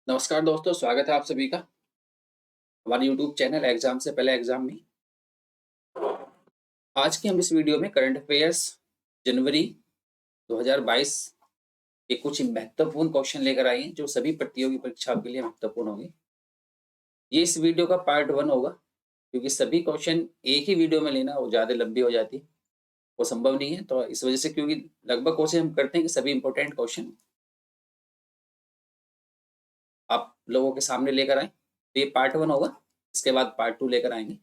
नमस्कार दोस्तों, स्वागत है आप सभी का हमारे यूट्यूब चैनल एग्जाम से पहले एग्जाम में। आज की हम इस वीडियो में करंट अफेयर्स जनवरी 2022 के कुछ महत्वपूर्ण क्वेश्चन लेकर आए हैं जो सभी प्रतियोगी परीक्षाओं के लिए महत्वपूर्ण होंगे। ये इस वीडियो का पार्ट 1 होगा क्योंकि सभी क्वेश्चन एक ही वीडियो में लेना वो ज़्यादा लंबी हो जाती है, वो संभव नहीं है। तो इस वजह से क्योंकि लगभग कोशिश हम करते हैं कि सभी इंपॉर्टेंट क्वेश्चन आप लोगों के सामने लेकर आए। तो ये पार्ट 1 होगा, इसके बाद पार्ट 2 लेकर आएंगे।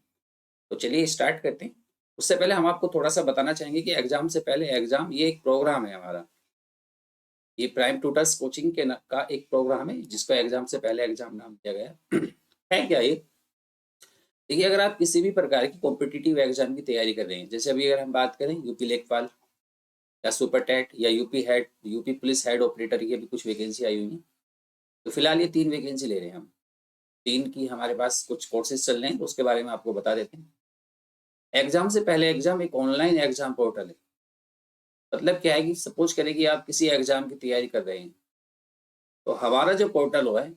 तो चलिए स्टार्ट करते हैं। उससे पहले हम आपको थोड़ा-सा बताना चाहेंगे कि एग्ज़ाम से पहले एग्ज़ाम ये एक प्रोग्राम है हमारा। ये प्राइम ट्यूटर्स कोचिंग के न का एक प्रोग्राम है जिसको एग्ज़ाम से पहले एग्ज़ाम नाम दिया गया है। है क्या ये? देखिए, अगर आप किसी भी प्रकार की कॉम्पिटिटिव एग्ज़ाम की तैयारी कर रहे हैं, जैसे अभी अगर हम बात करें यूपी लेखपाल या सुपर टेट या यूपी पुलिस हेड ऑपरेटर की अभी कुछ वैकेंसी आई हुई है। तो फिलहाल ये 3 वैकेंसी ले रहे हैं हम। 3 की हमारे पास कुछ कोर्सेज़ चल रहे हैं, तो उसके बारे में आपको बता देते हैं। एग्ज़ाम से पहले एग्ज़ाम एक ऑनलाइन एग्ज़ाम पोर्टल है। मतलब क्या है कि सपोज करें कि आप किसी एग्जाम की तैयारी कर रहे हैं, तो हमारा जो पोर्टल हुआ है,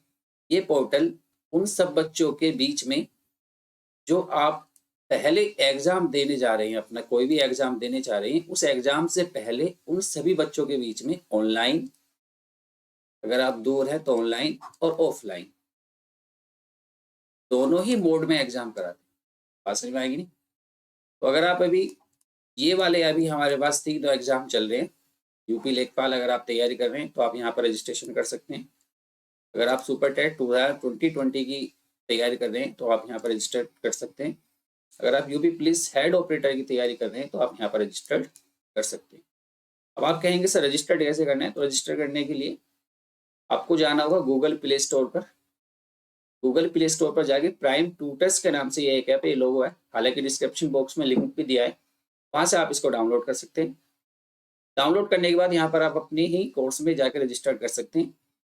ये पोर्टल उन सब बच्चों के बीच में जो आप पहले एग्जाम देने जा रहे हैं, अपना कोई भी एग्जाम देने जा रहे हैं, उस एग्जाम से पहले उन सभी बच्चों के बीच में ऑनलाइन, अगर आप दूर हैं तो ऑनलाइन और ऑफलाइन दोनों ही मोड में एग्जाम कराते हैं। बात समझ में आएगी नहीं? तो अगर आप अभी ये वाले अभी हमारे पास 3 एग्जाम चल रहे हैं, यूपी लेखपाल अगर आप तैयारी कर रहे हैं तो आप यहाँ पर रजिस्ट्रेशन कर सकते हैं। अगर आप सुपर टेट 2020 की तैयारी कर रहे हैं तो आप यहाँ पर रजिस्टर कर सकते हैं। अगर आप यूपी पुलिस हेड ऑपरेटर की तैयारी कर रहे हैं तो आप यहाँ पर रजिस्टर्ड कर सकते हैं। अब आप कहेंगे सर रजिस्टर्ड कैसे करना है? तो रजिस्टर करने के लिए आपको जाना होगा गूगल प्ले स्टोर पर। गूगल प्ले स्टोर पर जाके प्राइम ट्यूटर्स के नाम से ये एक ऐप, ये लोगो है, हालांकि डिस्क्रिप्शन बॉक्स में लिंक भी दिया है, वहां से आप इसको डाउनलोड कर सकते हैं। डाउनलोड करने के बाद यहाँ पर आप अपने ही कोर्स में जाकर रजिस्टर कर सकते हैं।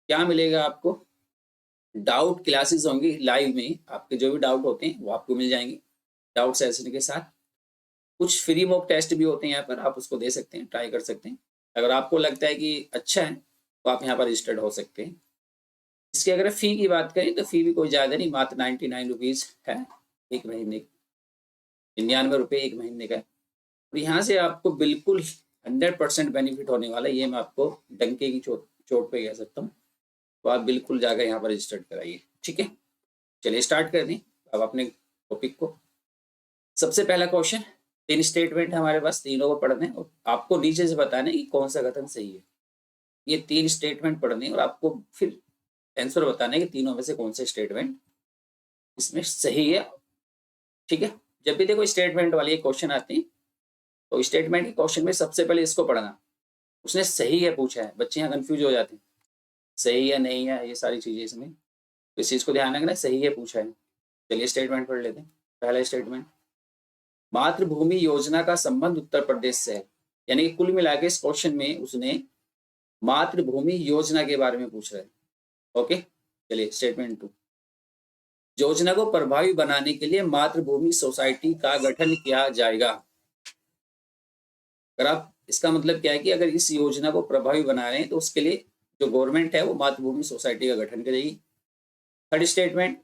क्या मिलेगा आपको? डाउट क्लासेस होंगी लाइव में, आपके जो भी डाउट होते हैं वो आपको मिल जाएंगे डाउट सेशन के साथ। कुछ फ्री मॉक टेस्ट भी होते हैं यहाँ पर, आप उसको दे सकते हैं, ट्राई कर सकते हैं। अगर आपको लगता है कि अच्छा है तो आप यहाँ पर रजिस्टर्ड हो सकते हैं। इसकी अगर फ़ी की बात करें तो फ़ी भी कोई ज़्यादा नहीं, मात्र 99 रुपीज़ है एक महीने की, 99 रुपये एक महीने का है। और यहाँ से आपको बिल्कुल 100% बेनिफिट होने वाला है, ये मैं आपको डंके की चोट चोट पे कह सकता हूँ। तो आप बिल्कुल जाकर यहाँ पर रजिस्टर्ड कराइए, ठीक है? चलिए स्टार्ट कर दें अब अपने टॉपिक को। सबसे पहला क्वेश्चन, 3 स्टेटमेंट हमारे पास, तीनों को पढ़ने हैं और आपको नीचे से बताना है कि कौन सा कथन सही है। ये 3 स्टेटमेंट पढ़ने हैं और आपको फिर आंसर बताना है कि तीनों में से कौन सा स्टेटमेंट इसमें सही है, ठीक है? जब भी देखो स्टेटमेंट वाले क्वेश्चन आते हैं तो स्टेटमेंट के क्वेश्चन में सबसे पहले इसको पढ़ना, उसने सही है पूछा है, बच्चे यहाँ कंफ्यूज हो जाते हैं, सही है नहीं है ये सारी चीजें इसमें, तो इस चीज को ध्यान रखना, सही है पूछा है। चलिए स्टेटमेंट पढ़ लेते हैं। पहला स्टेटमेंट, मातृभूमि योजना का संबंध उत्तर प्रदेश से है। यानी कि कुल मिला के इस क्वेश्चन में उसने मातृभूमि योजना के बारे में पूछ रहा है। ओके, चलिए स्टेटमेंट 2, योजना को प्रभावी बनाने के लिए मातृभूमि सोसाइटी का गठन किया जाएगा। अगर आप, इसका मतलब क्या है कि अगर इस योजना को प्रभावी बना रहे हैं तो उसके लिए जो गवर्नमेंट है वो मातृभूमि सोसाइटी का गठन करेगी। थर्ड स्टेटमेंट,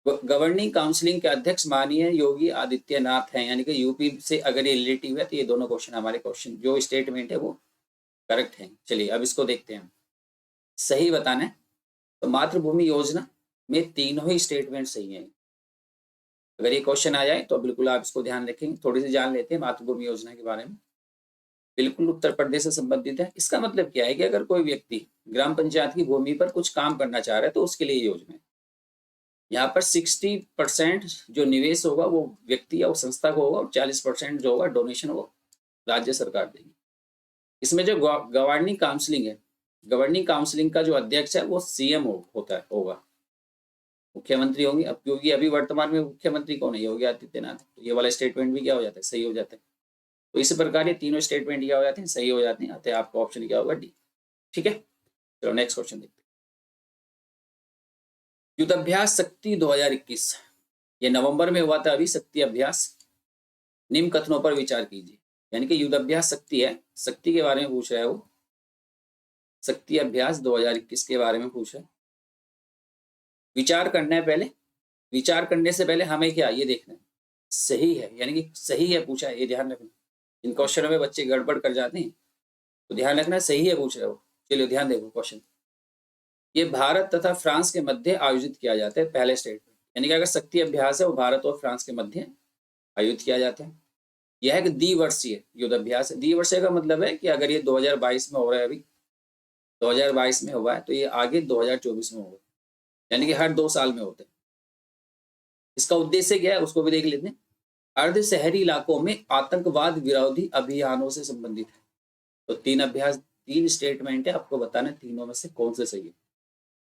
गवर्निंग काउंसिलिंग के अध्यक्ष माननीय योगी आदित्यनाथ हैं। यानी कि यूपी से अगर ये रिलेटिव है तो ये दोनों क्वेश्चन हमारे क्वेश्चन जो स्टेटमेंट है वो करेक्ट है। चलिए अब इसको देखते हैं, सही बताना है। तो मातृभूमि योजना में तीनों ही स्टेटमेंट सही हैं। अगर ये क्वेश्चन आ जाए तो बिल्कुल आप इसको ध्यान रखेंगे। थोड़ी सी जान लेते हैं मातृभूमि योजना के बारे में। बिल्कुल उत्तर प्रदेश से संबंधित है। इसका मतलब क्या है कि अगर कोई व्यक्ति ग्राम पंचायत की भूमि पर कुछ काम करना चाह रहा है तो उसके लिए ये योजना है। यहाँ पर 60% जो निवेश होगा वो व्यक्ति या वो संस्था को होगा और 40% जो होगा डोनेशन वो राज्य सरकार देगी। इसमें जो गवर्निंग काउंसिलिंग है, गवर्निंग काउंसिलिंग का जो अध्यक्ष है वो सीएम होता है, होगा, मुख्यमंत्री होंगे। अब क्योंकि अभी वर्तमान में मुख्यमंत्री कौन है? योगी आदित्यनाथ। तो ये वाला स्टेटमेंट भी क्या हो जाता है? सही हो जाता है। तो इस प्रकार ये तीनों स्टेटमेंट क्या हो जाते हैं? सही हो जाते हैं। अतः आपका ऑप्शन क्या होगा? डी, ठीक है? चलो नेक्स्ट क्वेश्चन देखते हैं। युद्धाभ्यास शक्ति 2021, ये नवंबर में हुआ था अभी शक्ति अभ्यास। निम्न कथनों पर विचार कीजिए। यानी कि युद्धाभ्यास शक्ति है, शक्ति के बारे में पूछ रहा है वो, शक्ति अभ्यास 2021 के बारे में पूछ रहा है। विचार करना है पहले, विचार करने से पहले हमें क्या ये देखना है सही है, यानी कि सही है पूछा है, ये ध्यान रखना। इन क्वेश्चनों में बच्चे गड़बड़ कर जाते हैं, तो ध्यान रखना सही है पूछ रहे हो। चलिए ध्यान देखो क्वेश्चन, ये भारत तथा फ्रांस के मध्य आयोजित किया जाता है पहले स्टेटमेंट, यानी कि अगर शक्ति अभ्यास है वो भारत और फ्रांस के मध्य आयोजित किया जाता है। यह एक द्विवर्षीय युद्ध अभ्यास है। द्विवर्षीय का मतलब है कि अगर ये 2022 में हो रहा है, अभी 2022 में हुआ है, तो ये आगे 2024 में होगा, यानी कि हर 2 साल में होते हैं। इसका उद्देश्य क्या है उसको भी देख लेते हैं। अर्ध शहरी इलाकों में आतंकवाद विरोधी अभियानों से संबंधित है। तो 3 अभ्यास, 3 स्टेटमेंट है, आपको बताना है तीनों में से कौन से सही है।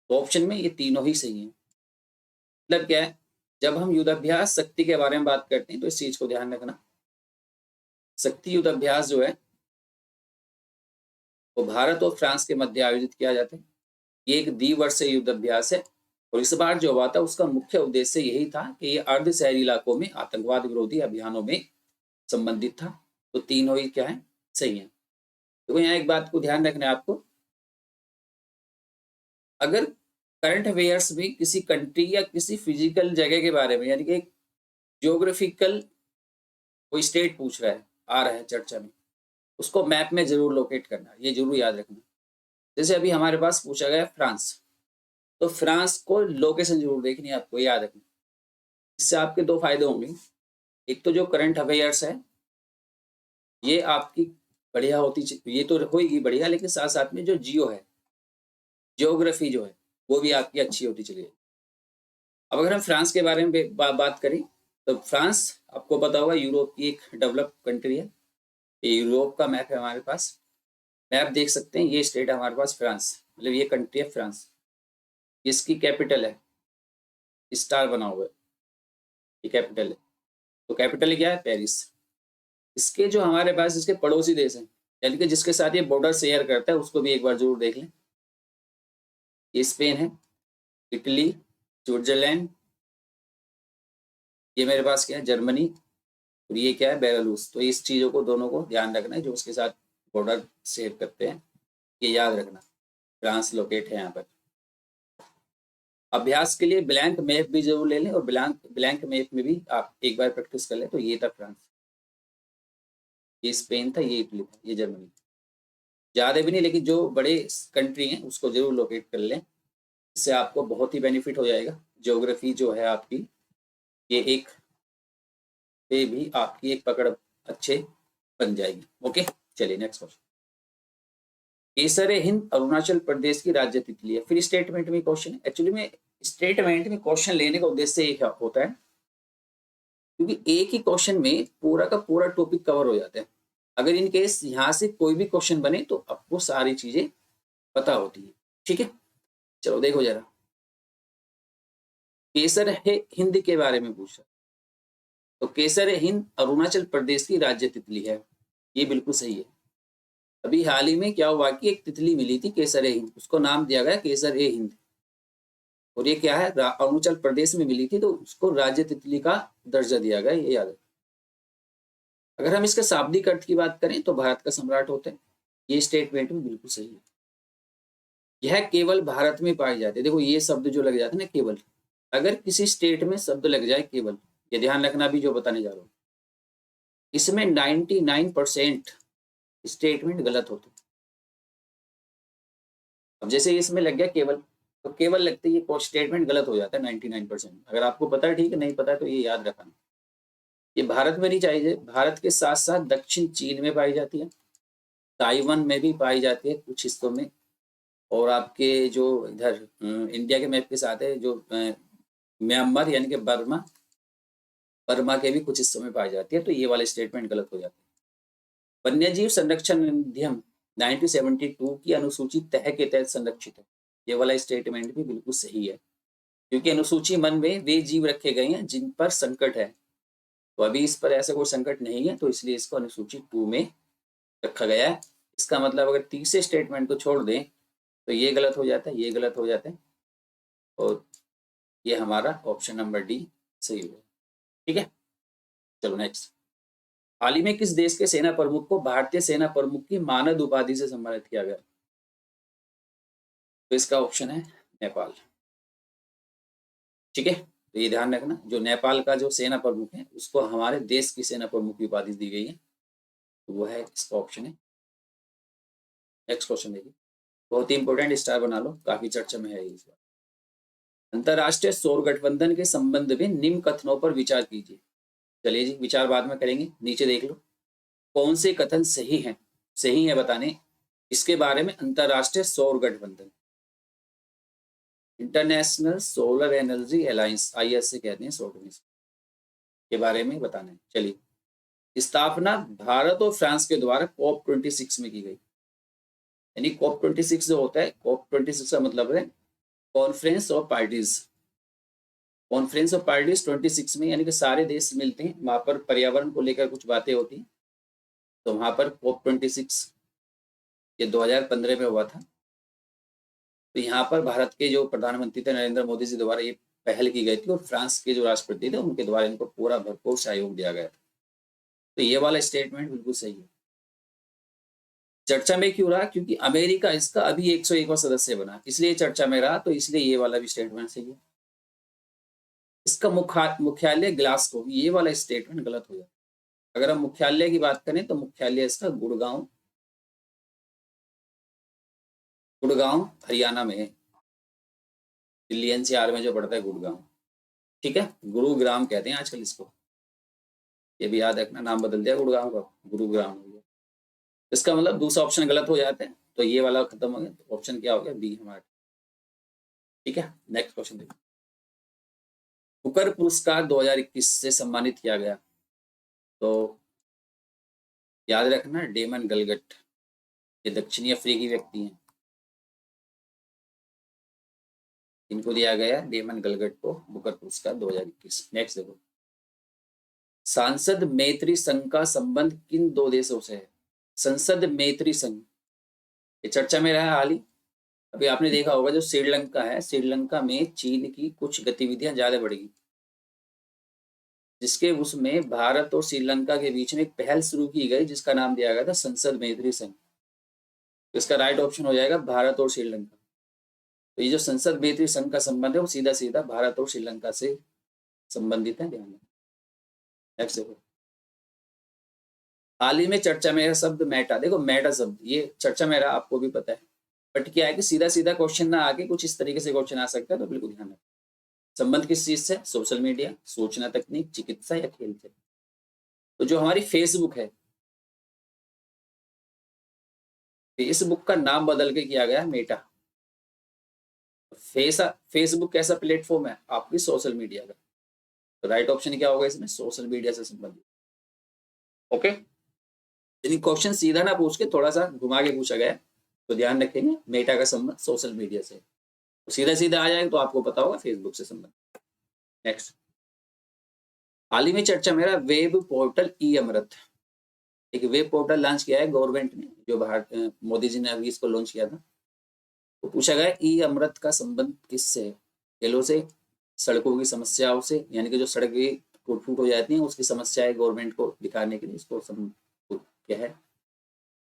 तो ऑप्शन में ये तीनों ही सही है। मतलब क्या है, जब हम युद्धाभ्यास शक्ति के बारे में बात करते हैं तो इस चीज को ध्यान रखना, शक्ति युद्धाभ्यास जो है वो भारत और फ्रांस के मध्य आयोजित किया जाता है। ये एक द्विवर्षीय युद्ध अभ्यास है और इस बार जो हुआ था उसका मुख्य उद्देश्य यही था कि ये अर्ध शहरी इलाकों में आतंकवाद विरोधी अभियानों में संबंधित था। तो तीनों ही क्या है, सही है। तो यहाँ एक बात को ध्यान रखना है आपको, अगर करंट अफेयर्स में किसी कंट्री या किसी फिजिकल जगह के बारे में, यानी कि एक जियोग्राफिकल कोई स्टेट पूछ रहा है, आ रहा है चर्चा में, उसको मैप में जरूर लोकेट करना, ये जरूर याद रखना। जैसे अभी हमारे पास पूछा गया फ्रांस, तो फ्रांस को लोकेशन जरूर देखनी है आपको, याद रखना। इससे आपके 2 फायदे होंगे, एक तो जो करंट अफेयर्स है ये आपकी बढ़िया होती, ये तो होगी बढ़िया, लेकिन साथ साथ में जो जियो है, जियोग्राफी जो है वो भी आपकी अच्छी होती चली जाएगी। अब अगर हम फ्रांस के बारे में बात करें, तो फ्रांस आपको पता होगा यूरोप की एक डेवलप कंट्री है। ये यूरोप का मैप है हमारे पास, मैप देख सकते हैं, ये स्टेट है हमारे पास फ्रांस, मतलब ये कंट्री है फ्रांस। इसकी कैपिटल है, स्टार बना हुआ है, ये कैपिटल है। तो कैपिटल क्या है, पेरिस। इसके जो हमारे पास इसके पड़ोसी देश हैं, यानी कि जिसके साथ ये बॉर्डर शेयर करता है, उसको भी एक बार जरूर देख लें। ये स्पेन है, इटली, स्विट्जरलैंड, ये मेरे पास क्या है, जर्मनी, और ये क्या है, बेलारूस। तो इस चीज़ों को दोनों को ध्यान रखना है, जो उसके साथ बॉर्डर शेयर करते हैं, ये याद रखना। फ्रांस लोकेट है यहाँ पर। अभ्यास के लिए ब्लैंक मैप भी जरूर ले लें, और ब्लैंक मैप में भी आप एक बार प्रैक्टिस कर लें। तो ये था फ्रांस, ये स्पेन था, ये इटली था, ये जर्मनी। ज़्यादा भी नहीं, लेकिन जो बड़े कंट्री हैं उसको जरूर लोकेट कर लें, इससे आपको बहुत ही बेनिफिट हो जाएगा। ज्योग्राफी जो है आपकी, ये एक पे भी आपकी एक पकड़ अच्छे बन जाएगी। ओके, चलिए नेक्स्ट क्वेश्चन। केसर हिंद अरुणाचल प्रदेश की राज्य तितली है। फिर स्टेटमेंट में क्वेश्चन है। एक्चुअली में स्टेटमेंट में क्वेश्चन लेने का उद्देश्य एक होता है, क्योंकि एक ही क्वेश्चन में पूरा का पूरा टॉपिक कवर हो जाता है। अगर इन केस यहाँ से कोई भी क्वेश्चन बने तो आपको सारी चीजें पता होती है। ठीक है, चलो देखो जरा, केसर है हिंद के बारे में पूछा, तो केसर हिंद अरुणाचल प्रदेश की राज्य तितली है, ये बिल्कुल सही है। अभी हाल ही में क्या हुआ कि एक तितली मिली थी केसर हिंद, उसको नाम दिया गया केसर हिंद, और ये क्या है, अरुणाचल प्रदेश में मिली थी, तो उसको राज्य तितली का दर्जा दिया गया, ये याद है। अगर हम इसके शाब्दिक अर्थ की बात करें तो भारत का सम्राट होता है, ये स्टेटमेंट में बिल्कुल सही है। यह केवल भारत में पाई जाती है। देखो ये शब्द जो लग जाते हैं ना केवल, अगर किसी स्टेट में शब्द लग जाए केवल, ये ध्यान रखना भी जो बताने जा रहा हूँ, इसमें 99% स्टेटमेंट गलत होते हैं। अब जैसे इसमें लग गया केवल, तो केवल लगते ही स्टेटमेंट गलत हो जाता है 99%। अगर आपको पता है ठीक है, नहीं पता है तो ये याद रखना। ये भारत में नहीं चाहिए, भारत के साथ साथ दक्षिण चीन में पाई जाती है, ताइवान में भी पाई जाती है कुछ हिस्सों में, और आपके जो इधर इंडिया के मैप के साथ है जो म्यांमार यानी कि बर्मा, बर्मा के भी कुछ हिस्सों में पाई जाती है। तो ये वाले स्टेटमेंट गलत हो जाते हैं। वन्यजीव संरक्षण अधिनियम 1972 की अनुसूची तह के तहत संरक्षित है, ये वाला स्टेटमेंट भी बिल्कुल सही है, क्योंकि अनुसूची मन में वे जीव रखे गए हैं जिन पर संकट है। तो अभी इस पर ऐसा कोई संकट नहीं है, तो इसलिए इसको अनुसूची 2 में रखा गया है। इसका मतलब अगर तीसरे स्टेटमेंट को छोड़ दें तो ये गलत हो जाता है, ये गलत हो जाता है, और ये हमारा ऑप्शन नंबर डी सही होगा। ठीक है, चलो नेक्स्ट। हाल ही में किस देश के सेना प्रमुख को भारतीय सेना प्रमुख की मानद उपाधि से सम्मानित किया गया? तो इसका ऑप्शन है नेपाल। ठीक है, तो ये ध्यान रखना, जो नेपाल का जो सेना प्रमुख है उसको हमारे देश की सेना प्रमुख की उपाधि दी गई है, तो वो है इसका ऑप्शन है। नेक्स्ट क्वेश्चन देखिए, बहुत ही इंपॉर्टेंट, स्टार बना लो, काफी चर्चा में है इस बार। अंतरराष्ट्रीय सौर गठबंधन के संबंध में निम्न कथनों पर विचार कीजिए। चलिए जी, विचार बाद में करेंगे, नीचे देख लो कौन से कथन सही है बताने इसके बारे में। अंतरराष्ट्रीय सौर गठबंधन, international solar energy alliance, ISA कहते हैं शॉर्ट में, के बारे में बताना है। चलिए, स्थापना भारत और फ्रांस के द्वारा COP26 में की गई। यानी COP26 जो होता है, COP26 का मतलब है conference of parties. Conference of parties 26 में, यानी कि सारे देश मिलते हैं, वहां पर पर्यावरण को लेकर कुछ बातें होती हैं, तो वहां पर COP26 ये 2015 में हुआ था। तो यहाँ पर भारत के जो प्रधानमंत्री थे नरेंद्र मोदी जी द्वारा ये पहल की गई थी, और फ्रांस के जो राष्ट्रपति थे उनके द्वारा इनको पूरा भरपूर सहयोग दिया गया था। तो ये वाला स्टेटमेंट बिल्कुल सही है। चर्चा में क्यों रहा? क्योंकि अमेरिका इसका अभी 101वां सदस्य बना, इसलिए चर्चा में रहा, तो इसलिए ये वाला भी स्टेटमेंट सही है। इसका मुख्यालय ग्लासगो, ये वाला स्टेटमेंट गलत हो जाता है। अगर हम मुख्यालय की बात करें तो मुख्यालय इसका गुड़गांव हरियाणा में है। दिल्ली NCR में जो पड़ता है गुड़गांव, ठीक है, गुरुग्राम कहते हैं आजकल इसको, ये भी याद रखना, नाम बदल दिया गुड़गांव का, गुरुग्राम हो गया। इसका मतलब दूसरा ऑप्शन गलत हो जाता है, तो ये वाला खत्म हो गया, तो ऑप्शन क्या हो गया? बी हमारा। ठीक है, नेक्स्ट क्वेश्चन देखो, बुकर पुरस्कार 2021 से सम्मानित किया गया, तो याद रखना डेमन गलगट, ये दक्षिणी अफ्रीकी व्यक्ति हैं, इनको दिया गया डेमन गलगट को बुकर पुरस्कार 2021। नेक्स्ट देखो, सांसद मैत्री संघ का संबंध किन दो देशों से है? संसद मैत्री संघ, ये चर्चा में रहा हाल ही। अभी आपने देखा होगा जो श्रीलंका है, श्रीलंका में चीन की कुछ गतिविधियां ज्यादा बढ़ी, जिसके उसमें भारत और श्रीलंका के बीच में एक पहल शुरू की गई जिसका नाम दिया गया था संसद मैत्री संघ। तो इसका राइट ऑप्शन हो जाएगा भारत और श्रीलंका। तो ये जो संसद मैत्री संघ का संबंध है वो सीधा सीधा भारत और श्रीलंका से संबंधित है, ध्यान रखना। नेक्स्ट देखो, हाल ही में चर्चा में शब्द मेटा, देखो मेटा शब्द ये चर्चा में रहा, आपको भी पता है, बट क्या है कि सीधा सीधा क्वेश्चन ना आके कुछ इस तरीके से क्वेश्चन आ सकता है, तो बिल्कुल ध्यान रखना। संबंध किस चीज से? सोशल मीडिया, सूचना तकनीक, चिकित्सा या खेल से। तो जो हमारी फेसबुक है, फेसबुक का नाम बदल के किया गया मेटा। फेसबुक कैसा प्लेटफॉर्म है? आपकी सोशल मीडिया का। तो राइट ऑप्शन क्या होगा इसमें? सोशल मीडिया से संबंधित। ओके, यानी क्वेश्चन सीधा ना पूछ के थोड़ा सा घुमा के पूछा गया, तो ध्यान रखेंगे मेटा का संबंध सोशल मीडिया से। तो सीधा सीधा आ जाएगा तो आपको पता होगा फेसबुक से संबंध। नेक्स्ट, हाल ही में चर्चा मेरा वेब पोर्टल ई अमृत, एक वेब पोर्टल लॉन्च किया है गवर्नमेंट ने, जो भारत मोदी जी ने अभी इसको लॉन्च किया था। तो पूछा गया ई अमृत का संबंध किससे है? खेलों से, सड़कों की समस्याओं से, यानी कि जो सड़कें टूट फूट हो जाती हैं उसकी समस्याएं गवर्नमेंट को दिखाने के लिए इसको क्या है,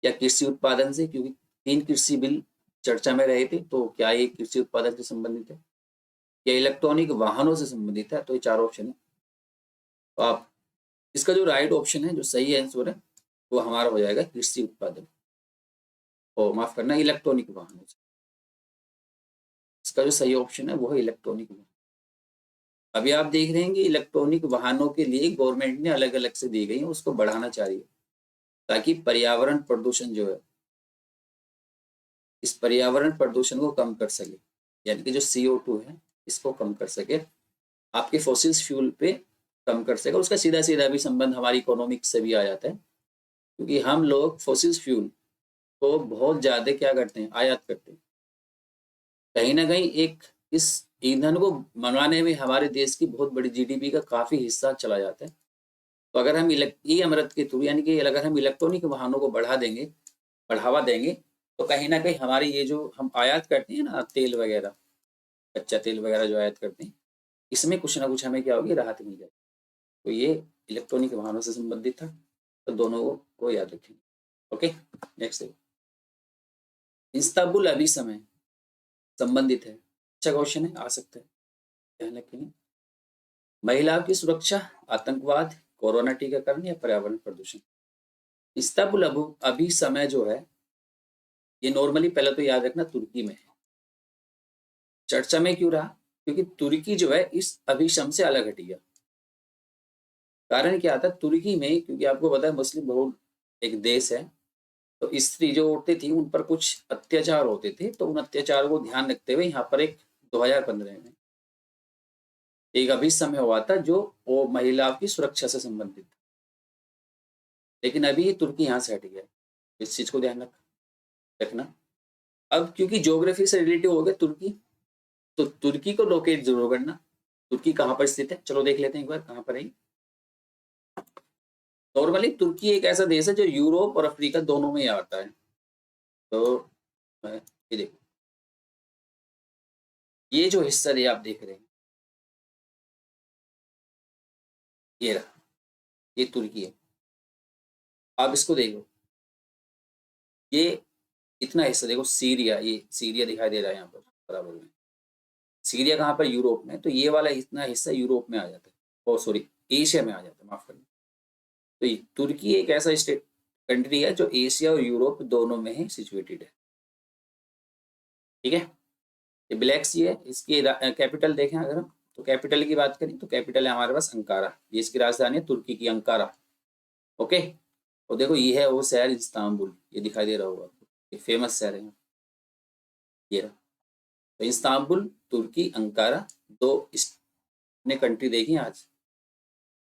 या कृषि उत्पादन से, क्योंकि 3 कृषि बिल चर्चा में रहे थे, तो क्या ये कृषि उत्पादन से संबंधित है, या इलेक्ट्रॉनिक वाहनों से संबंधित है? तो ये 4 ऑप्शन है। तो आप इसका जो राइट ऑप्शन है, जो सही आंसर है, वो हमारा हो जाएगा कृषि उत्पादन, और माफ करना इलेक्ट्रॉनिक वाहनों से। इसका जो सही ऑप्शन है वो है इलेक्ट्रॉनिक वाहन। अभी आप देख रहे हैं कि इलेक्ट्रॉनिक वाहनों के लिए गवर्नमेंट ने अलग अलग से दी गई है, उसको बढ़ाना चाह रही है, ताकि पर्यावरण प्रदूषण जो है, इस पर्यावरण प्रदूषण को कम कर सके, यानी कि जो CO2 है इसको कम कर सके, आपके फॉसिल्स फ्यूल पे कम कर सके। उसका सीधा सीधा भी संबंध हमारी इकोनॉमिक से भी आ जाता है, क्योंकि हम लोग फॉसिल्स फ्यूल को बहुत ज्यादा क्या करते हैं? आयात करते हैं। कहीं ना कहीं एक इस ईंधन को मंगाने में हमारे देश की बहुत बड़ी GDP का काफी हिस्सा चला जाता है। तो अगर हम ई अमृत के थ्रू, यानी कि अगर हम इलेक्ट्रॉनिक वाहनों को बढ़ावा देंगे, तो कहीं ना कहीं हमारी ये जो हम आयात करते हैं ना, तेल वगैरह, कच्चा तेल वगैरह जो आयात करते हैं, इसमें कुछ ना कुछ हमें क्या होगी? राहत मिल जाएगी। तो ये इलेक्ट्रॉनिक वाहनों से संबंधित था, तो दोनों को याद रखेंगे। ओके, नेक्स्ट, इस्तांबुल अभी समय संबंधित है, अच्छा क्वेश्चन है, आ सकता है, ध्यान रखेंगे। महिलाओं की सुरक्षा, आतंकवाद, कोरोना टीकाकरण या पर्यावरण प्रदूषण। इस्तांबुल अभी समय जो है ये नॉर्मली पहले तो याद रखना तुर्की में है। चर्चा में क्यों रहा? क्योंकि तुर्की जो है इस अभिशम से अलग हटी गया। कारण क्या था तुर्की में, क्योंकि आपको पता है मुस्लिम बहुल एक देश है, तो स्त्री जो औरतें थी उन पर कुछ अत्याचार होते थे, तो उन अत्याचार को ध्यान रखते हुए यहाँ पर एक 2015 में एक अभिसमय हुआ था जो वो महिलाओं की सुरक्षा से संबंधित था। लेकिन अभी ये तुर्की यहाँ से हट गया है, इस चीज को ध्यान रखना। अब क्योंकि ज्योग्राफी से रिलेटिव हो गया तुर्की, तो तुर्की को लोकेट जरूर करना। तुर्की कहाँ पर स्थित है, चलो देख लेते हैं एक बार कहाँ पर है। नॉर्मली तुर्की एक ऐसा देश है जो यूरोप और अफ्रीका दोनों में आता है। तो ये देखो, ये जो हिस्सा ये आप देख रहे हैं, ये रहा, ये तुर्की है। आप इसको देखो, ये इतना हिस्सा देखो, सीरिया, ये सीरिया दिखाई दे रहा है यहाँ पर बराबर में। सीरिया कहाँ पर? यूरोप में। तो ये वाला इतना हिस्सा यूरोप में आ जाता है, ओ सॉरी एशिया में आ जाता है, माफ करना। तो ये तुर्की एक ऐसा स्टेट कंट्री है जो एशिया और यूरोप दोनों में ही सिचुएटेड है। ठीक है, ये ब्लैक सी है। इसकी कैपिटल देखें अगर हम, तो कैपिटल की बात करें तो कैपिटल है हमारे पास अंकारा। ये इसकी राजधानी है तुर्की की, अंकारा। ओके, और देखो ये है वो शहर इस्तांबुल, ये दिखाई दे रहा होगा आपको, ये फेमस शहर है ये रहा। तो इस्तांबुल, तुर्की, अंकारा, दो ने कंट्री देखी आज,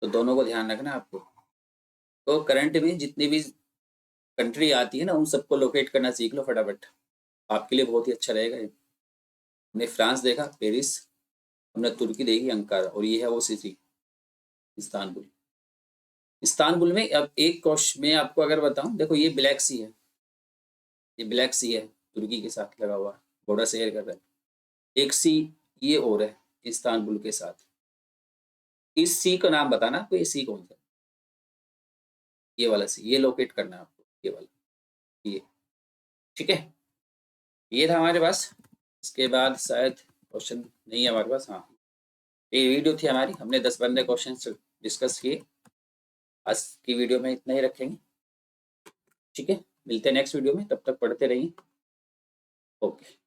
तो दोनों को ध्यान रखना आपको। तो करंट में जितनी भी कंट्री आती है ना उन सबको लोकेट करना सीख लो फटाफट, आपके लिए बहुत ही अच्छा रहेगा ये। हमने फ्रांस देखा पेरिस, हमने तुर्की देखी अंकारा, और ये है वो सिटी इस्तांबुल। इस्तांबुल में अब एक क्वेश्चन मैं आपको अगर बताऊं, देखो ये ब्लैक सी है, ये ब्लैक सी है तुर्की के साथ लगा हुआ, बॉर्डर शेयर कर रहा है। एक सी ये और है इस्तांबुल के साथ। इस सी का नाम बताना आपको, ये सी कौन सा? ये वाला सी, ये लोकेट करना है आपको, ये वाला, ये। ठीक है, ये था हमारे पास। इसके बाद शायद क्वेश्चन नहीं है हमारे पास। हाँ, ये वीडियो थी हमारी, हमने 10-15 क्वेश्चन डिस्कस किए। आज की वीडियो में इतना ही रखेंगे। ठीक है, मिलते हैं नेक्स्ट वीडियो में, तब तक पढ़ते रहिए। ओके।